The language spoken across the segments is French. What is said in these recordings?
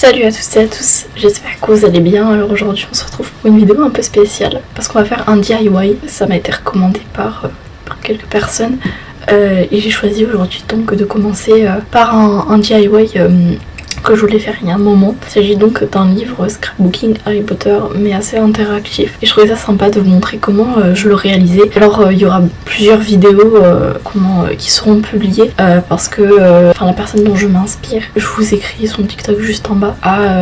Salut à tous et à tous, j'espère que vous allez bien. Alors aujourd'hui on se retrouve pour une vidéo un peu spéciale parce qu'on va faire un DIY. Ça m'a été recommandé par quelques personnes et j'ai choisi aujourd'hui donc de commencer par un DIY que je voulais faire il y a un moment. Il s'agit donc d'un livre scrapbooking Harry Potter mais assez interactif et je trouvais ça sympa de vous montrer comment je le réalisais. Alors il y aura plusieurs vidéos qui seront publiées parce que la personne dont je m'inspire, je vous écris son TikTok juste en bas, a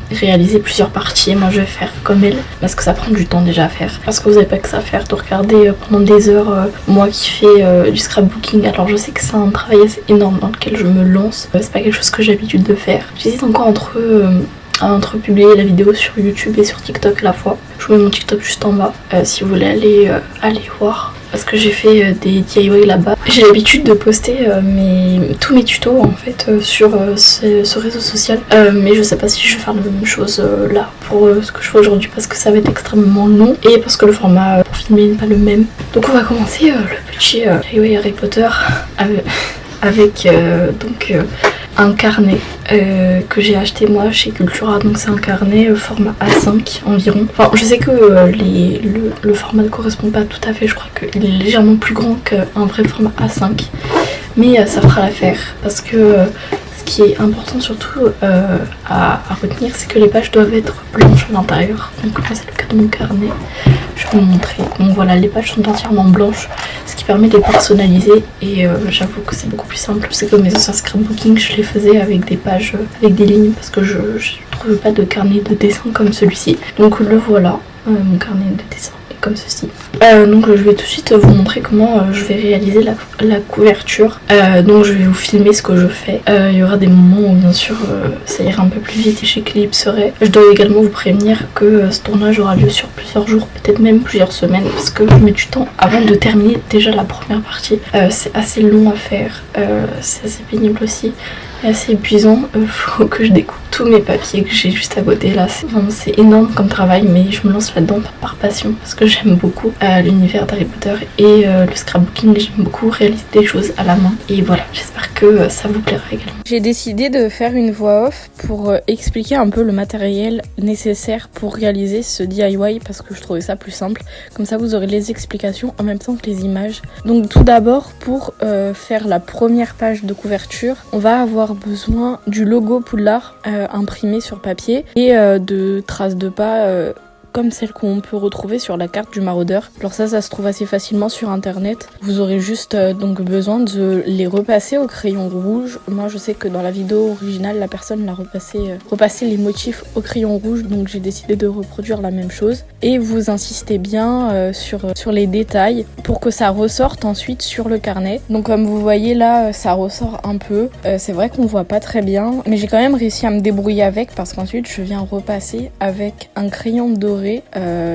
réaliser plusieurs parties et moi je vais faire comme elle parce que ça prend du temps déjà à faire, parce que vous n'avez pas que ça à faire de regarder pendant des heures moi qui fais du scrapbooking. Alors je sais que c'est un travail assez énorme dans lequel je me lance, c'est pas quelque chose que j'ai l'habitude de faire. J'hésite encore entre publier la vidéo sur YouTube et sur TikTok à la fois. Je vous mets mon TikTok juste en bas si vous voulez aller voir, parce que j'ai fait des DIY là-bas. J'ai l'habitude de poster tous mes tutos en fait sur ce réseau social, mais je sais pas si je vais faire la même chose là pour ce que je fais aujourd'hui, parce que ça va être extrêmement long et parce que le format pour filmer n'est pas le même. Donc on va commencer le petit DIY Harry Potter avec un carnet que j'ai acheté moi chez Cultura. Donc c'est un carnet format A5 environ. Enfin je sais que le format ne correspond pas tout à fait, je crois qu'il est légèrement plus grand qu'un vrai format A5, mais ça fera l'affaire parce que ce qui est important surtout à retenir, c'est que les pages doivent être blanches à l'intérieur. Donc là c'est le cas de mon carnet, je vais vous montrer. Donc voilà, les pages sont entièrement blanches, ce qui permet de les personnaliser et j'avoue que c'est beaucoup plus simple. C'est comme mes anciens scrapbooking, je les faisais avec des pages avec des lignes parce que je ne trouvais pas de carnet de dessin comme celui-ci. Donc le voilà, mon carnet de dessin comme ceci. Donc je vais tout de suite vous montrer comment je vais réaliser la couverture. Donc je vais vous filmer ce que je fais. Il y aura des moments où bien sûr ça ira un peu plus vite et j'éclipserai. Je dois également vous prévenir que ce tournage aura lieu sur plusieurs jours, peut-être même plusieurs semaines, parce que je mets du temps avant de terminer déjà la première partie. C'est assez long à faire, c'est assez pénible aussi, et assez épuisant. Faut que je découpe tous mes papiers que j'ai juste à côté là. C'est énorme comme travail, mais je me lance là-dedans par passion parce que j'aime beaucoup l'univers d'Harry Potter et le scrapbooking. J'aime beaucoup réaliser des choses à la main et voilà, j'espère que ça vous plaira également. J'ai décidé de faire une voix off pour expliquer un peu le matériel nécessaire pour réaliser ce DIY parce que je trouvais ça plus simple. Comme ça vous aurez les explications en même temps que les images. Donc tout d'abord, pour faire la première page de couverture, on va avoir besoin du logo Poudlard imprimé sur papier et de traces de pas comme celles qu'on peut retrouver sur la carte du maraudeur. Alors ça se trouve assez facilement sur internet. Vous aurez juste donc besoin de les repasser au crayon rouge. Moi je sais que dans la vidéo originale la personne l'a repassé les motifs au crayon rouge, donc j'ai décidé de reproduire la même chose. Et vous insistez bien sur les détails pour que ça ressorte ensuite sur le carnet. Donc comme vous voyez là, ça ressort un peu. C'est vrai qu'on voit pas très bien, mais j'ai quand même réussi à me débrouiller avec, parce qu'ensuite je viens repasser avec un crayon doré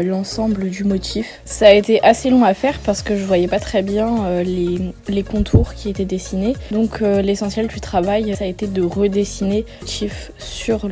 l'ensemble du motif. Ça a été assez long à faire parce que je voyais pas très bien les contours qui étaient dessinés. Donc l'essentiel du travail, ça a été de redessiner le motif sur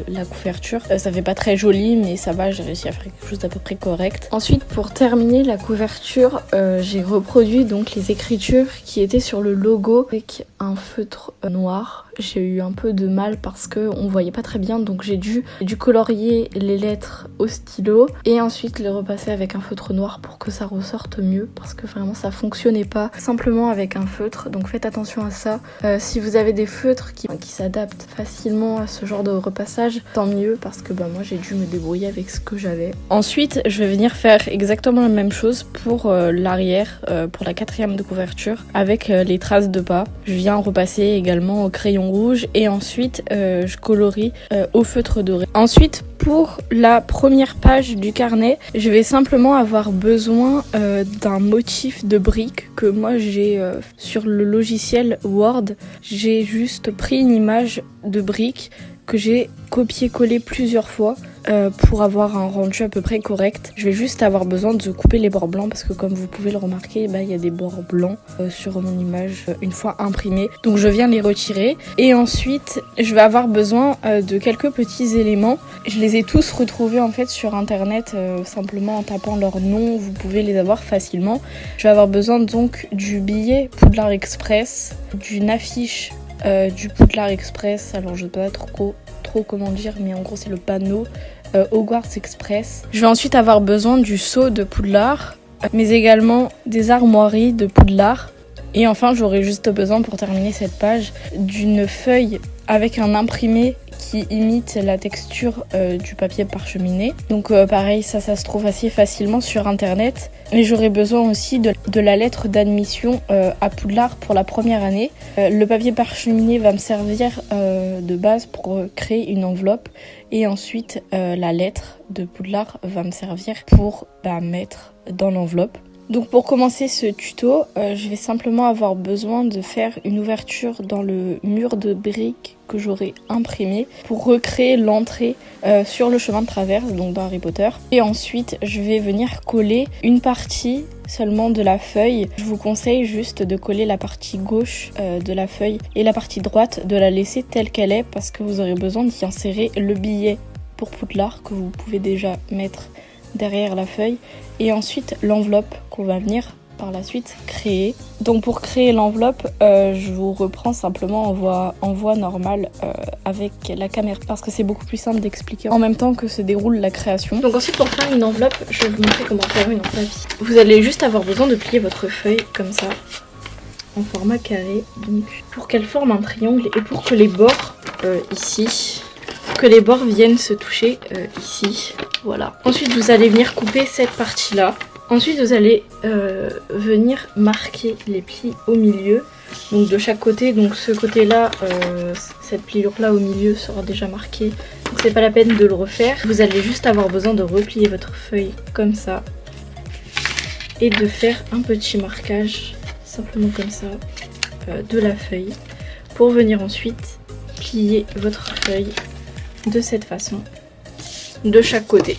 la couverture. Ça fait pas très joli, mais ça va, j'ai réussi à faire quelque chose d'à peu près correct. Ensuite, pour terminer la couverture, j'ai reproduit donc les écritures qui étaient sur le logo avec un feutre noir. J'ai eu un peu de mal parce que on voyait pas très bien, donc j'ai dû colorier les lettres au stylo et ensuite les repasser avec un feutre noir pour que ça ressorte mieux, parce que vraiment ça fonctionnait pas simplement avec un feutre. Donc faites attention à ça. Si vous avez des feutres qui s'adaptent facilement à ce genre de repassage, tant mieux, parce que moi j'ai dû me débrouiller avec ce que j'avais. Ensuite je vais venir faire exactement la même chose pour l'arrière, pour la 4e de couverture, avec les traces de pas. Je viens repasser également au crayon rouge et ensuite je colorie au feutre doré. Ensuite, pour la première page du carnet, je vais simplement avoir besoin d'un motif de briques que moi j'ai sur le logiciel Word. J'ai juste pris une image de briques que j'ai copié-collé plusieurs fois pour avoir un rendu à peu près correct. Je vais juste avoir besoin de couper les bords blancs parce que comme vous pouvez le remarquer, il y a des bords blancs sur mon image une fois imprimée. Donc je viens les retirer et ensuite je vais avoir besoin de quelques petits éléments. Je les ai tous retrouvés en fait sur internet, simplement en tapant leur nom, vous pouvez les avoir facilement. Je vais avoir besoin donc du billet Poudlard Express, d'une affiche du Poudlard Express, alors je ne sais pas trop trop comment dire, mais en gros c'est le panneau Hogwarts Express. Je vais ensuite avoir besoin du sceau de Poudlard, mais également des armoiries de Poudlard. Et enfin, j'aurai juste besoin pour terminer cette page d'une feuille avec un imprimé qui imite la texture du papier parcheminé. Donc pareil, ça se trouve assez facilement sur internet. Et j'aurai besoin aussi de la lettre d'admission à Poudlard pour la première année. Le papier parcheminé va me servir de base pour créer une enveloppe. Et ensuite, la lettre de Poudlard va me servir pour mettre dans l'enveloppe. Donc pour commencer ce tuto, je vais simplement avoir besoin de faire une ouverture dans le mur de briques que j'aurai imprimé pour recréer l'entrée sur le chemin de traverse, donc dans Harry Potter. Et ensuite, je vais venir coller une partie seulement de la feuille. Je vous conseille juste de coller la partie gauche de la feuille et la partie droite de la laisser telle qu'elle est parce que vous aurez besoin d'y insérer le billet pour Poudlard que vous pouvez déjà mettre derrière la feuille et ensuite l'enveloppe qu'on va venir par la suite créer. Donc pour créer l'enveloppe, je vous reprends simplement en voie normale avec la caméra parce que c'est beaucoup plus simple d'expliquer en même temps que se déroule la création. Donc ensuite pour faire une enveloppe, je vais vous montrer comment faire une en papier. Vous allez juste avoir besoin de plier votre feuille comme ça en format carré, donc pour qu'elle forme un triangle et pour que les bords ici, que les bords viennent se toucher ici. Voilà. Ensuite, vous allez venir couper cette partie-là. Ensuite, vous allez venir marquer les plis au milieu. Donc de chaque côté, donc ce côté-là, cette pliure-là au milieu sera déjà marquée. Donc c'est pas la peine de le refaire. Vous allez juste avoir besoin de replier votre feuille comme ça. Et de faire un petit marquage, simplement comme ça, de la feuille. Pour venir ensuite plier votre feuille de cette façon, de chaque côté.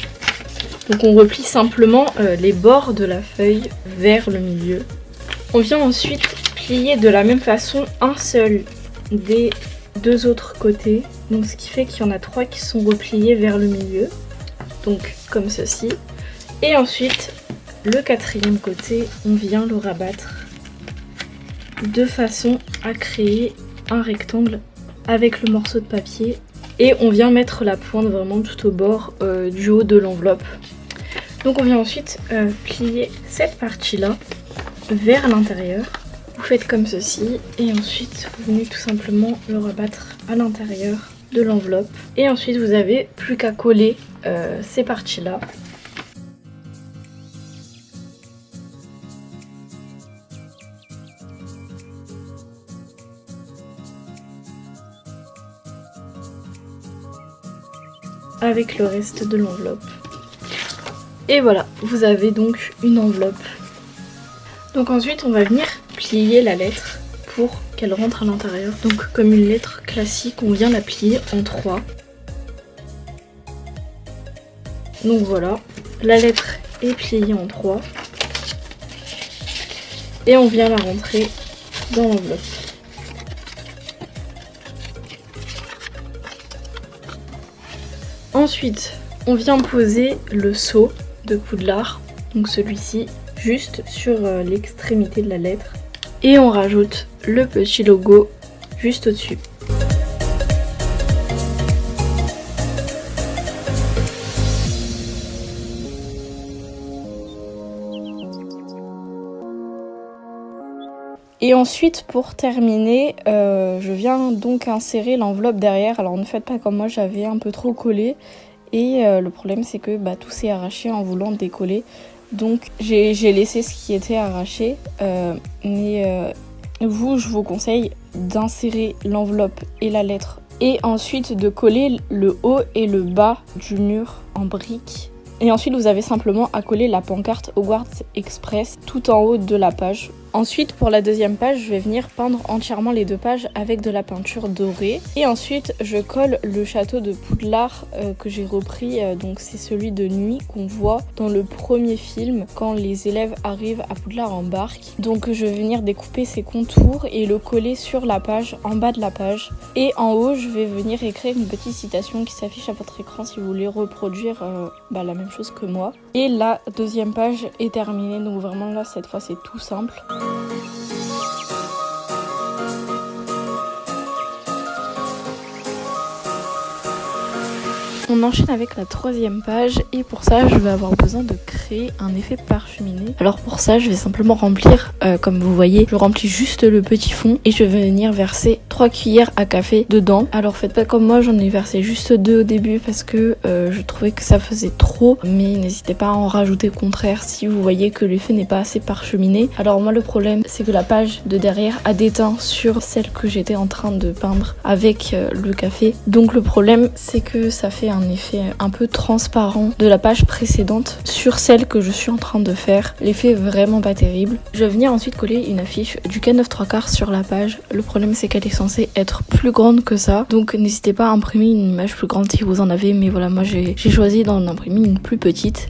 Donc on replie simplement les bords de la feuille vers le milieu. On vient ensuite plier de la même façon un seul des deux autres côtés. Donc ce qui fait qu'il y en a 3 qui sont repliés vers le milieu. Donc comme ceci. Et ensuite le 4e côté, on vient le rabattre de façon à créer un rectangle avec le morceau de papier. Et on vient mettre la pointe vraiment tout au bord du haut de l'enveloppe. Donc on vient ensuite plier cette partie-là vers l'intérieur. Vous faites comme ceci et ensuite vous venez tout simplement le rabattre à l'intérieur de l'enveloppe. Et ensuite vous avez plus qu'à coller ces parties-là. Avec le reste de l'enveloppe. Et voilà, vous avez donc une enveloppe. Donc ensuite on va venir plier la lettre pour qu'elle rentre à l'intérieur. Donc comme une lettre classique, on vient la plier en 3. Donc voilà, la lettre est pliée en 3. Et on vient la rentrer dans l'enveloppe. Ensuite, on vient poser le sceau de Poudlard, donc celui-ci, juste sur l'extrémité de la lettre. Et on rajoute le petit logo juste au-dessus. Et ensuite, pour terminer, je viens donc insérer l'enveloppe derrière. Alors ne faites pas comme moi, j'avais un peu trop collé. Et le problème, c'est que tout s'est arraché en voulant décoller. Donc j'ai laissé ce qui était arraché. Mais vous, je vous conseille d'insérer l'enveloppe et la lettre. Et ensuite de coller le haut et le bas du mur en briques. Et ensuite, vous avez simplement à coller la pancarte Hogwarts Express tout en haut de la page. Ensuite, pour la deuxième page, je vais venir peindre entièrement les 2 pages avec de la peinture dorée. Et ensuite, je colle le château de Poudlard que j'ai repris. Donc c'est celui de nuit qu'on voit dans le premier film quand les élèves arrivent à Poudlard en barque. Donc je vais venir découper ses contours et le coller sur la page, en bas de la page. Et en haut, je vais venir écrire une petite citation qui s'affiche à votre écran si vous voulez reproduire la même chose que moi. Et la deuxième page est terminée. Donc vraiment là, cette fois, c'est tout simple. On enchaîne avec la 3e page et pour ça je vais avoir besoin de créer un effet parfuminé. Alors pour ça je vais simplement remplir, comme vous voyez, je remplis juste le petit fond et je vais venir verser 3 cuillères à café dedans. Alors faites pas comme moi, j'en ai versé juste 2 au début parce que je trouvais que ça faisait trop, mais n'hésitez pas à en rajouter au contraire si vous voyez que l'effet n'est pas assez parcheminé. Alors moi le problème c'est que la page de derrière a déteint sur celle que j'étais en train de peindre avec le café, donc le problème c'est que ça fait un effet un peu transparent de la page précédente sur celle que je suis en train de faire. L'effet est vraiment pas terrible. Je vais venir ensuite coller une affiche du K9 3/4 sur la page. Le problème c'est qu'elle est censée être plus grande que ça, donc n'hésitez pas à imprimer une image plus grande si vous en avez, mais voilà, moi j'ai choisi d'en imprimer une plus petite.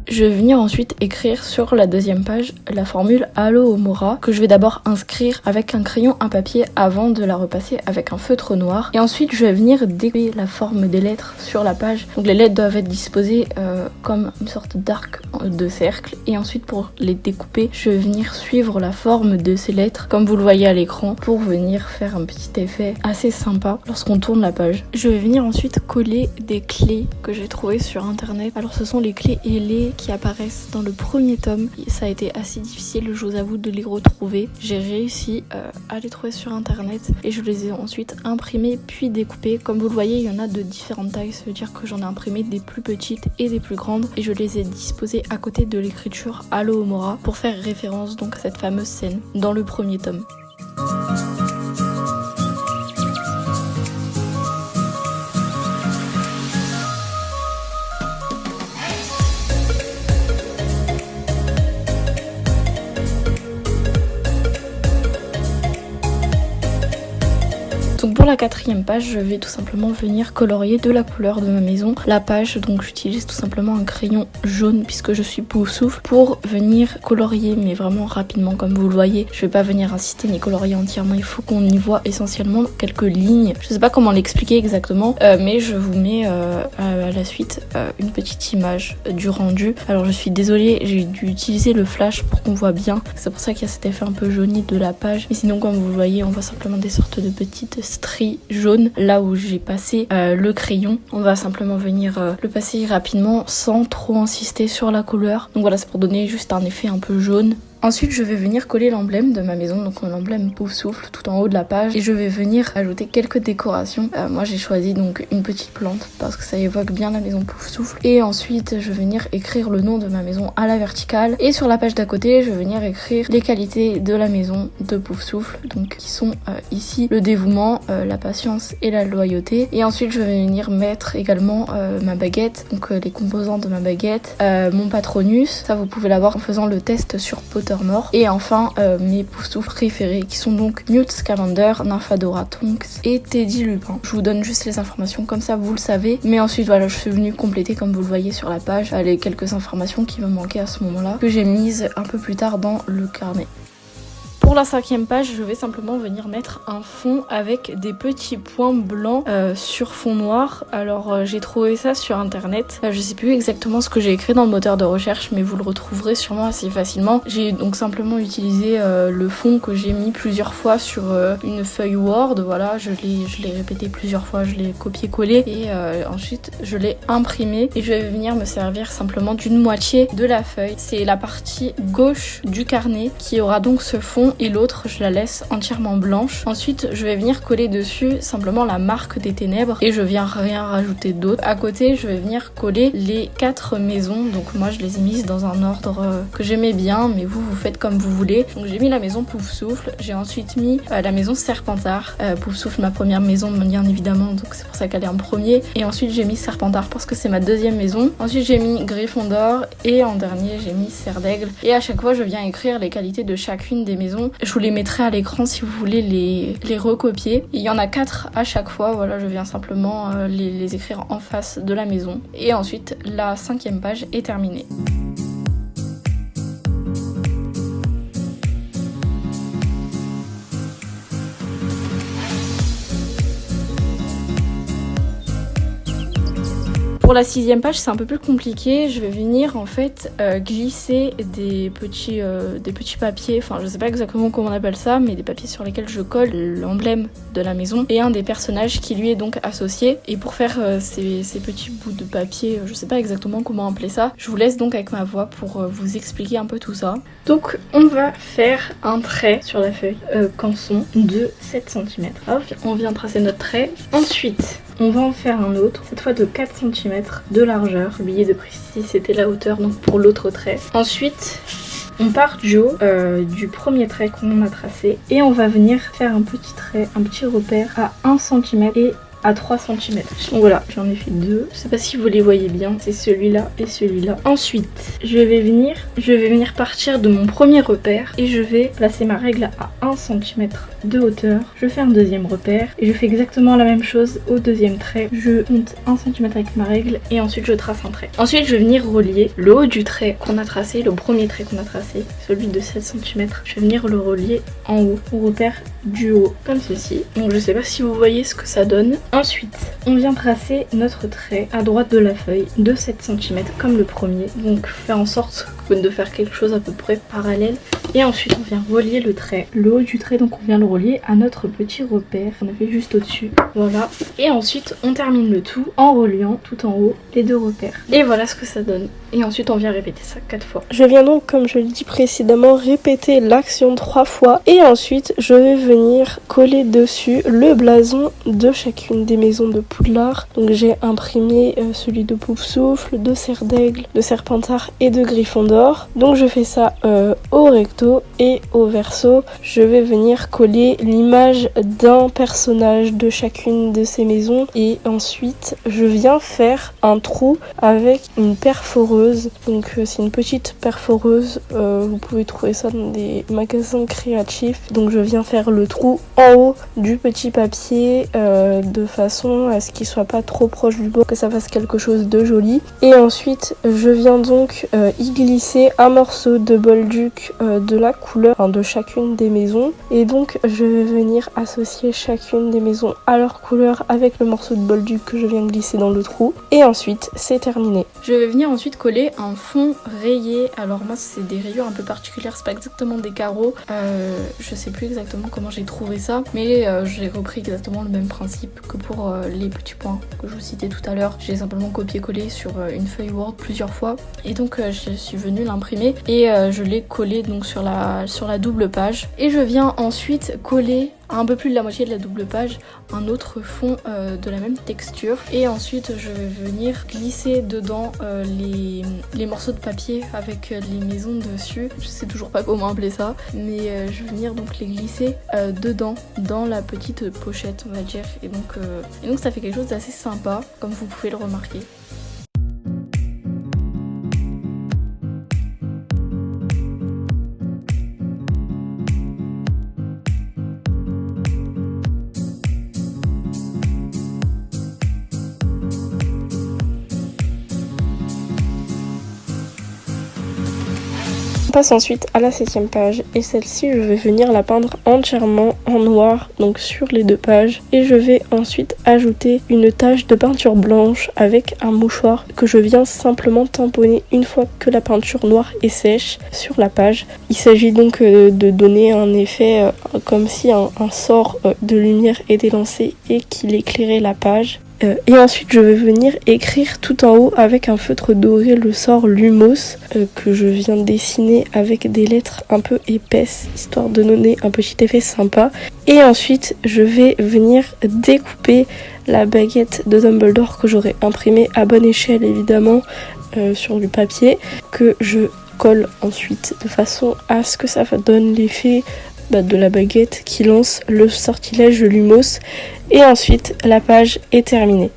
Je vais venir ensuite écrire sur la 2e page la formule Alohomora que je vais d'abord inscrire avec un crayon à papier avant de la repasser avec un feutre noir. Et ensuite je vais venir découper la forme des lettres sur la page. Donc les lettres doivent être disposées comme une sorte d'arc de cercle. Et ensuite pour les découper, je vais venir suivre la forme de ces lettres comme vous le voyez à l'écran pour venir faire un petit effet assez sympa lorsqu'on tourne la page. Je vais venir ensuite coller des clés que j'ai trouvées sur internet. Alors ce sont les clés ailées qui apparaissent dans le 1er tome. Ça a été assez difficile, je vous avoue, de les retrouver. J'ai réussi à les trouver sur internet et je les ai ensuite imprimées puis découpées. Comme vous le voyez, il y en a de différentes tailles, ça veut dire que j'en ai imprimé des plus petites et des plus grandes et je les ai disposées à côté de l'écriture Alohomora pour faire référence donc à cette fameuse scène dans le 1er tome. Donc pour la 4e page, je vais tout simplement venir colorier de la couleur de ma maison la page. Donc j'utilise tout simplement un crayon jaune puisque je suis Poufsouffle pour venir colorier, mais vraiment rapidement comme vous le voyez. Je vais pas venir insister ni colorier entièrement, il faut qu'on y voit essentiellement quelques lignes. Je sais pas comment l'expliquer exactement, mais je vous mets à la suite une petite image du rendu. Alors je suis désolée, j'ai dû utiliser le flash pour qu'on voit bien. C'est pour ça qu'il y a cet effet un peu jauni de la page. Mais sinon comme vous le voyez, on voit simplement des sortes de petites stries jaunes là où j'ai passé le crayon. On va simplement venir le passer rapidement sans trop insister sur la couleur. Donc voilà, c'est pour donner juste un effet un peu jaune. Ensuite, je vais venir coller l'emblème de ma maison, donc l'emblème Poufsouffle tout en haut de la page, et je vais venir ajouter quelques décorations. Moi, j'ai choisi donc une petite plante parce que ça évoque bien la maison Poufsouffle. Et ensuite, je vais venir écrire le nom de ma maison à la verticale. Et sur la page d'à côté, je vais venir écrire les qualités de la maison de Poufsouffle, donc qui sont ici le dévouement, la patience et la loyauté. Et ensuite, je vais venir mettre également ma baguette, donc les composants de ma baguette, mon patronus. Ça, vous pouvez l'avoir en faisant le test sur Pottermore. Et enfin mes Poufsouffles préférés qui sont donc Newt Scamander, Nymphadora Tonks et Teddy Lupin. Je vous donne juste les informations comme ça vous le savez, mais ensuite voilà, je suis venue compléter comme vous le voyez sur la page les quelques informations qui me manquaient à ce moment-là que j'ai mises un peu plus tard dans le carnet. Pour la 5e page, je vais simplement venir mettre un fond avec des petits points blancs sur fond noir. Alors j'ai trouvé ça sur internet. Je sais plus exactement ce que j'ai écrit dans le moteur de recherche, mais vous le retrouverez sûrement assez facilement. J'ai donc simplement utilisé le fond que j'ai mis plusieurs fois sur une feuille Word. Voilà, je l'ai répété plusieurs fois, je l'ai copié-collé et ensuite je l'ai imprimé. Et je vais venir me servir simplement d'une moitié de la feuille. C'est la partie gauche du carnet qui aura donc ce fond. Et l'autre je la laisse entièrement blanche. Ensuite je vais venir coller dessus simplement la marque des ténèbres et je viens rien rajouter d'autre. À côté je vais venir coller les 4 maisons, donc moi je les ai mises dans un ordre que j'aimais bien, mais vous faites comme vous voulez. Donc j'ai mis la maison Poufsouffle, j'ai ensuite mis la maison Serpentard, Poufsouffle ma première maison bien évidemment, donc c'est pour ça qu'elle est en premier, et ensuite j'ai mis Serpentard parce que c'est ma 2e maison. Ensuite j'ai mis Gryffondor et en dernier j'ai mis Serre d'Aigle, et à chaque fois je viens écrire les qualités de chacune des maisons. Je vous les mettrai à l'écran si vous voulez les recopier. Il y en a 4 à chaque fois, voilà, je viens simplement les écrire en face de la maison. Et ensuite, la 5e page est terminée. Pour la 6e page, c'est un peu plus compliqué. Je vais venir en fait glisser des petits papiers, enfin je sais pas exactement comment on appelle ça, mais des papiers sur lesquels je colle l'emblème de la maison et un des personnages qui lui est donc associé. Et pour faire ces petits bouts de papier, je sais pas exactement comment appeler ça, je vous laisse donc avec ma voix pour vous expliquer un peu tout ça. Donc on va faire un trait sur la feuille canson de 7 cm. Hop, on vient tracer notre trait. Ensuite, on va en faire un autre, cette fois de 4 cm de largeur. Oubliez de préciser c'était la hauteur donc pour l'autre trait. Ensuite, on part du haut du premier trait qu'on a tracé et on va venir faire un petit trait, un petit repère à 1 cm et à 3 cm. Donc voilà, j'en ai fait 2. Je sais pas si vous les voyez bien, c'est celui-là et celui-là. Ensuite, je vais venir partir de mon premier repère et je vais placer ma règle à 1 cm de hauteur. Je fais un deuxième repère et je fais exactement la même chose au deuxième trait. Je monte 1 cm avec ma règle et ensuite je trace un trait. Ensuite, je vais venir relier le haut du trait qu'on a tracé, le premier trait qu'on a tracé, celui de 7 cm. Je vais venir le relier en haut au repère du haut, comme ceci. Donc je sais pas si vous voyez ce que ça donne. Ensuite, on vient tracer notre trait à droite de la feuille de 7 cm comme le premier. Donc faire en sorte de faire quelque chose à peu près parallèle. Et ensuite, on vient relier le trait. Le haut du trait, donc on vient le relier à notre petit repère qu'on a fait juste au-dessus. Voilà. Et ensuite, on termine le tout en reliant tout en haut les deux repères. Et voilà ce que ça donne. Et ensuite, on vient répéter ça 4 fois. Je viens donc, comme je l'ai dit précédemment, répéter l'action 3 fois. Et ensuite, je vais venir coller dessus le blason de chacune des maisons de Poudlard. Donc j'ai imprimé celui de Poufsouffle, de Serdaigle, de Serpentard et de Gryffondor. Donc je fais ça au recto et au verso. Je vais venir coller l'image d'un personnage de chacune de ces maisons. Et ensuite, je viens faire un trou avec une perforeuse. Donc c'est une petite perforeuse. Vous pouvez trouver ça dans des magasins créatifs. Donc je viens faire le trou en haut du petit papier de façon à ce qu'il soit pas trop proche du bord, que ça fasse quelque chose de joli. Et ensuite, je viens donc y glisser un morceau de bolduc de la couleur de chacune des maisons. Et donc, je vais venir associer chacune des maisons à leur couleur avec le morceau de bolduc que je viens glisser dans le trou. Et ensuite, c'est terminé. Je vais venir ensuite coller un fond rayé. Alors moi, c'est des rayures un peu particulières, c'est pas exactement des carreaux. Je sais plus exactement comment j'ai trouvé ça, mais j'ai repris exactement le même principe que pour les petits points que je vous citais tout à l'heure. J'ai simplement copié-collé sur une feuille Word plusieurs fois et donc je suis venue l'imprimer et je l'ai collé donc sur la double page. Et je viens ensuite coller à un peu plus de la moitié de la double page un autre fond de la même texture et ensuite je vais venir glisser dedans les morceaux de papier avec les maisons dessus. Je sais toujours pas comment appeler ça, mais je vais venir donc les glisser dedans dans la petite pochette, on va dire, et donc ça fait quelque chose d'assez sympa comme vous pouvez le remarquer. On passe ensuite à la 7e page et celle-ci je vais venir la peindre entièrement en noir, donc sur les 2 pages, et je vais ensuite ajouter une tache de peinture blanche avec un mouchoir que je viens simplement tamponner une fois que la peinture noire est sèche sur la page. Il s'agit donc de donner un effet comme si un sort de lumière était lancé et qu'il éclairait la page. Et ensuite je vais venir écrire tout en haut avec un feutre doré le sort Lumos que je viens dessiner avec des lettres un peu épaisses histoire de donner un petit effet sympa. Et ensuite je vais venir découper la baguette de Dumbledore que j'aurai imprimée à bonne échelle évidemment sur du papier que je colle ensuite de façon à ce que ça donne l'effet de la baguette qui lance le sortilège Lumos. Et ensuite la page est terminée.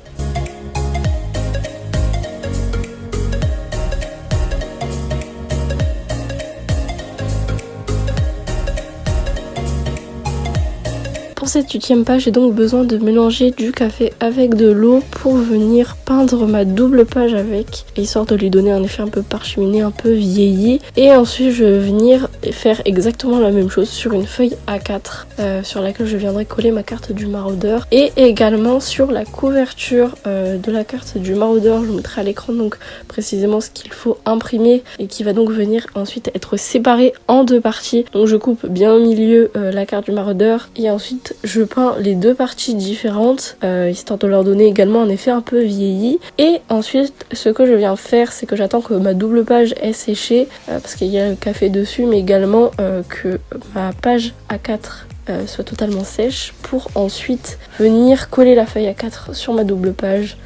Pour cette 8e page, j'ai donc besoin de mélanger du café avec de l'eau pour venir peindre ma double page avec, histoire de lui donner un effet un peu parcheminé, un peu vieilli. Et ensuite je vais venir faire exactement la même chose sur une feuille A4 sur laquelle je viendrai coller ma carte du maraudeur, et également sur la couverture de la carte du maraudeur. Je vous mettrai à l'écran donc précisément ce qu'il faut imprimer et qui va donc venir ensuite être séparé en deux parties. Donc je coupe bien au milieu la carte du maraudeur et ensuite je peins les deux parties différentes histoire de leur donner également un effet un peu vieilli. Et ensuite ce que je viens faire, c'est que j'attends que ma double page ait séché parce qu'il y a le café dessus, mais également que ma page A4 soit totalement sèche pour ensuite venir coller la feuille A4 sur ma double page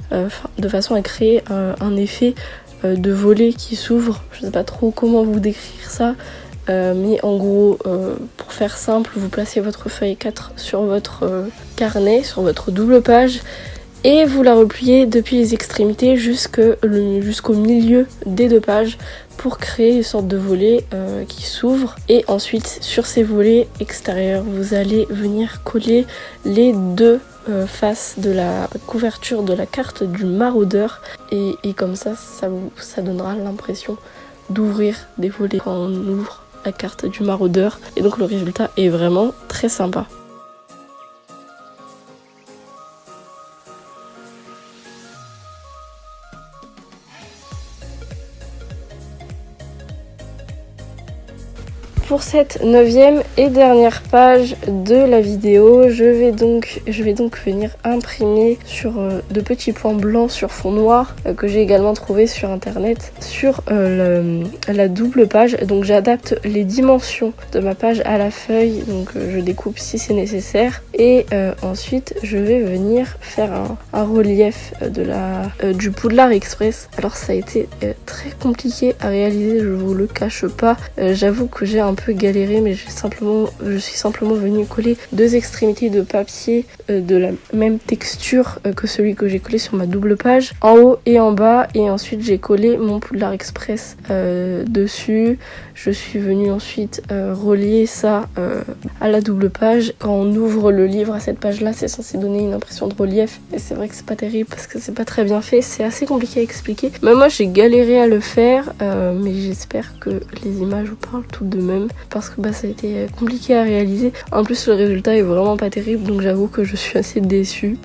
de façon à créer un effet de volet qui s'ouvre. Je sais pas trop comment vous décrire ça, mais en gros pour faire simple, vous placez votre feuille 4 sur votre carnet, sur votre double page, et vous la repliez depuis les extrémités jusqu'au milieu des deux pages pour créer une sorte de volet qui s'ouvre. Et ensuite sur ces volets extérieurs, vous allez venir coller les deux faces de la couverture de la carte du maraudeur, et comme ça donnera l'impression d'ouvrir des volets quand on ouvre la carte du maraudeur, et donc le résultat est vraiment très sympa. Pour cette 9e et dernière page de la vidéo, je vais donc venir imprimer sur de petits points blancs sur fond noir que j'ai également trouvé sur internet sur la double page. Donc j'adapte les dimensions de ma page à la feuille, donc je découpe si c'est nécessaire, et ensuite je vais venir faire un relief du Poudlard Express. Alors ça a été très compliqué à réaliser, je vous le cache pas, j'avoue que j'ai un peu galéré, mais je suis simplement venue coller deux extrémités de papier de la même texture que celui que j'ai collé sur ma double page, en haut et en bas, et ensuite j'ai collé mon Poudlard Express dessus. Je suis venue ensuite relier ça à la double page. Quand on ouvre le livre à cette page là, c'est censé donner une impression de relief, et c'est vrai que c'est pas terrible parce que c'est pas très bien fait, c'est assez compliqué à expliquer. Mais moi j'ai galéré à le faire, mais j'espère que les images vous parlent toutes de même, parce que ça a été compliqué à réaliser. En plus le résultat est vraiment pas terrible, donc j'avoue que je suis assez déçue.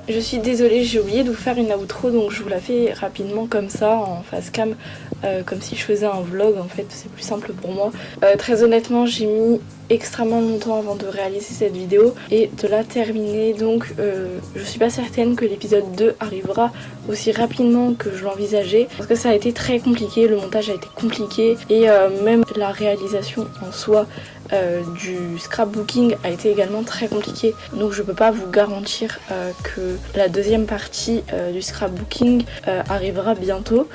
Je suis désolée, j'ai oublié de vous faire une outro, donc je vous la fais rapidement comme ça, en face cam, comme si je faisais un vlog. En fait c'est plus simple pour moi. Très honnêtement, j'ai mis extrêmement longtemps avant de réaliser cette vidéo et de la terminer, donc je suis pas certaine que l'épisode 2 arrivera aussi rapidement que je l'envisageais, parce que ça a été très compliqué, le montage a été compliqué, et même la réalisation en soi du scrapbooking a été également très compliqué, donc je peux pas vous garantir que la deuxième partie du scrapbooking arrivera bientôt.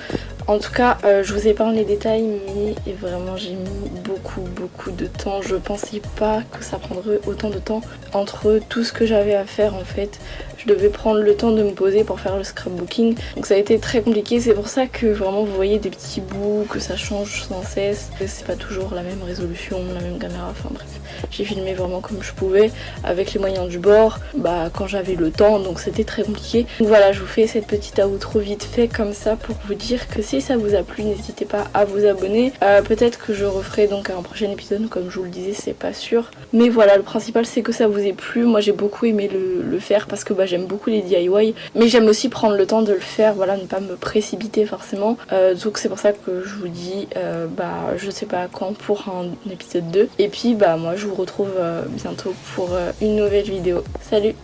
En tout cas, je vous épargne les détails, mais vraiment j'ai mis beaucoup de temps. Je pensais pas que ça prendrait autant de temps entre tout ce que j'avais à faire. En fait, je devais prendre le temps de me poser pour faire le scrapbooking, donc ça a été très compliqué. C'est pour ça que vraiment vous voyez des petits bouts, que ça change sans cesse, c'est pas toujours la même résolution, la même caméra, enfin bref. J'ai filmé vraiment comme je pouvais, avec les moyens du bord, quand j'avais le temps, donc c'était très compliqué. Donc voilà, je vous fais cette petite outro vite fait comme ça pour vous dire que si ça vous a plu, n'hésitez pas à vous abonner. Peut-être que je referai donc un prochain épisode, comme je vous le disais, c'est pas sûr. Mais voilà, le principal c'est que ça vous ait plu. Moi j'ai beaucoup aimé le faire parce que j'aime beaucoup les DIY, mais j'aime aussi prendre le temps de le faire, voilà, ne pas me précipiter forcément. Donc c'est pour ça que je vous dis, je sais pas quand pour un épisode 2. Et puis moi je vous retrouve bientôt pour une nouvelle vidéo. Salut!